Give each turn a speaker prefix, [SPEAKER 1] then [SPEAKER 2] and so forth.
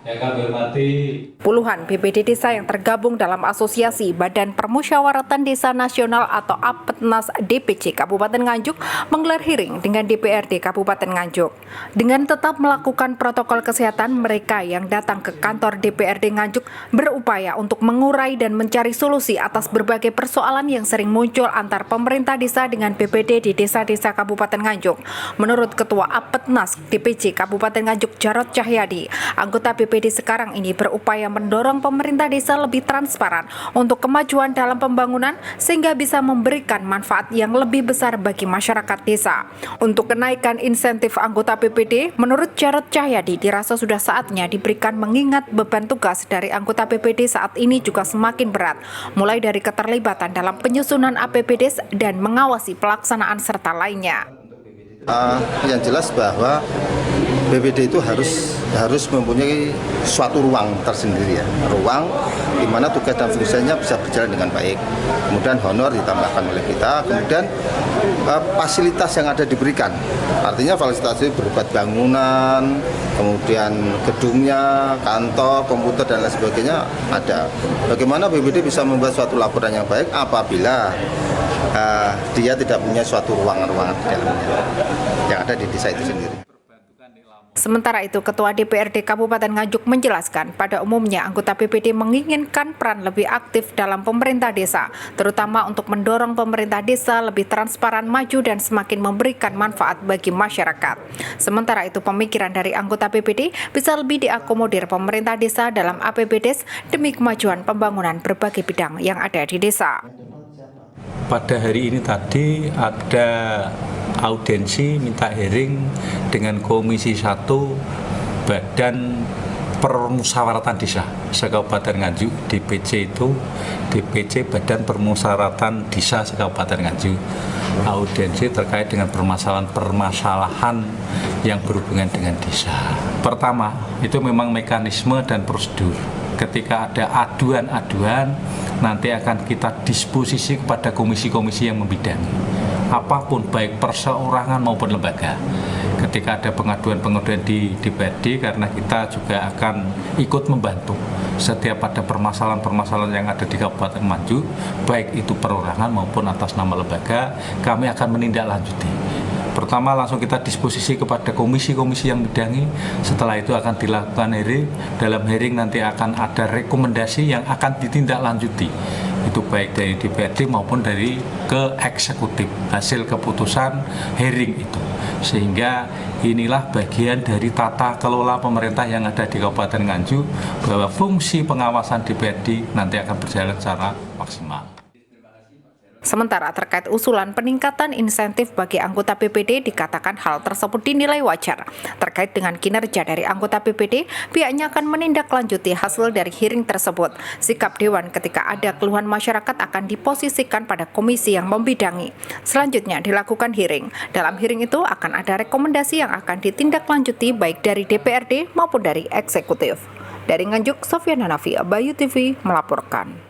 [SPEAKER 1] Yang kami hormati
[SPEAKER 2] puluhan BPD Desa yang tergabung dalam Asosiasi Badan Permusyawaratan Desa Nasional atau APEDNAS DPC Kabupaten Nganjuk menggelar hearing dengan DPRD Kabupaten Nganjuk. Dengan tetap melakukan protokol kesehatan, mereka yang datang ke kantor DPRD Nganjuk berupaya untuk mengurai dan mencari solusi atas berbagai persoalan yang sering muncul antar pemerintah desa dengan BPD di desa-desa Kabupaten Nganjuk. Menurut Ketua APEDNAS DPC Kabupaten Nganjuk Jarod Cahyadi, anggota BPD sekarang ini berupaya mendorong pemerintah desa lebih transparan untuk kemajuan dalam pembangunan sehingga bisa memberikan manfaat yang lebih besar bagi masyarakat desa. Untuk kenaikan insentif anggota BPD, menurut Jarod Cahyadi dirasa sudah saatnya diberikan mengingat beban tugas dari anggota BPD saat ini juga semakin berat, mulai dari keterlibatan dalam penyusunan APBD dan mengawasi pelaksanaan serta lainnya.
[SPEAKER 3] Yang jelas bahwa BPD itu harus mempunyai suatu ruang tersendiri, ya, ruang di mana tugas dan fungsinya bisa berjalan dengan baik. Kemudian honor ditambahkan oleh kita, kemudian fasilitas yang ada diberikan. Artinya fasilitas itu berupa bangunan, kemudian gedungnya, kantor, komputer dan lain sebagainya ada. Bagaimana BPD bisa membuat suatu laporan yang baik apabila dia tidak punya suatu ruangan-ruangan di dalamnya yang ada di desa itu sendiri.
[SPEAKER 2] Sementara itu, Ketua DPRD Kabupaten Nganjuk menjelaskan pada umumnya anggota BPD menginginkan peran lebih aktif dalam pemerintah desa, terutama untuk mendorong pemerintah desa lebih transparan, maju, dan semakin memberikan manfaat bagi masyarakat. Sementara itu, pemikiran dari anggota BPD bisa lebih diakomodir pemerintah desa dalam APBD demi kemajuan pembangunan berbagai bidang yang ada di desa.
[SPEAKER 1] pada hari ini tadi ada audiensi minta hearing dengan Komisi 1 Badan Permusyawaratan Desa se-Kabupaten Nganjuk. DPC itu DPC Badan Permusyawaratan Desa se-Kabupaten Nganjuk. Audiensi terkait dengan permasalahan yang berhubungan dengan desa. Pertama, itu memang mekanisme dan prosedur. Ketika ada aduan-aduan, nanti akan kita disposisi kepada komisi-komisi yang membidangi. Apapun, baik perseorangan maupun lembaga. Ketika ada pengaduan-pengaduan di DPRD, karena kita juga akan ikut membantu setiap ada permasalahan-permasalahan yang ada di Kabupaten Nganjuk, baik itu perorangan maupun atas nama lembaga, kami akan menindaklanjuti. Pertama, langsung kita disposisi kepada komisi-komisi yang membidangi. Setelah itu akan dilakukan hearing. Dalam hearing nanti akan ada rekomendasi yang akan ditindaklanjuti. Itu baik dari DPRD maupun dari ke eksekutif. Hasil keputusan hearing itu. Sehingga inilah bagian dari tata kelola pemerintah yang ada di Kabupaten Nganjuk, bahwa fungsi pengawasan DPRD nanti akan berjalan secara maksimal.
[SPEAKER 2] Sementara terkait usulan peningkatan insentif bagi anggota BPD, dikatakan hal tersebut dinilai wajar. Terkait dengan kinerja dari anggota BPD, pihaknya akan menindaklanjuti hasil dari hearing tersebut. Sikap Dewan ketika ada keluhan masyarakat akan diposisikan pada komisi yang membidangi. Selanjutnya dilakukan hearing. Dalam hearing itu akan ada rekomendasi yang akan ditindaklanjuti baik dari DPRD maupun dari eksekutif. Dari Nganjuk, Sofyan Hanafi, Bayu TV melaporkan.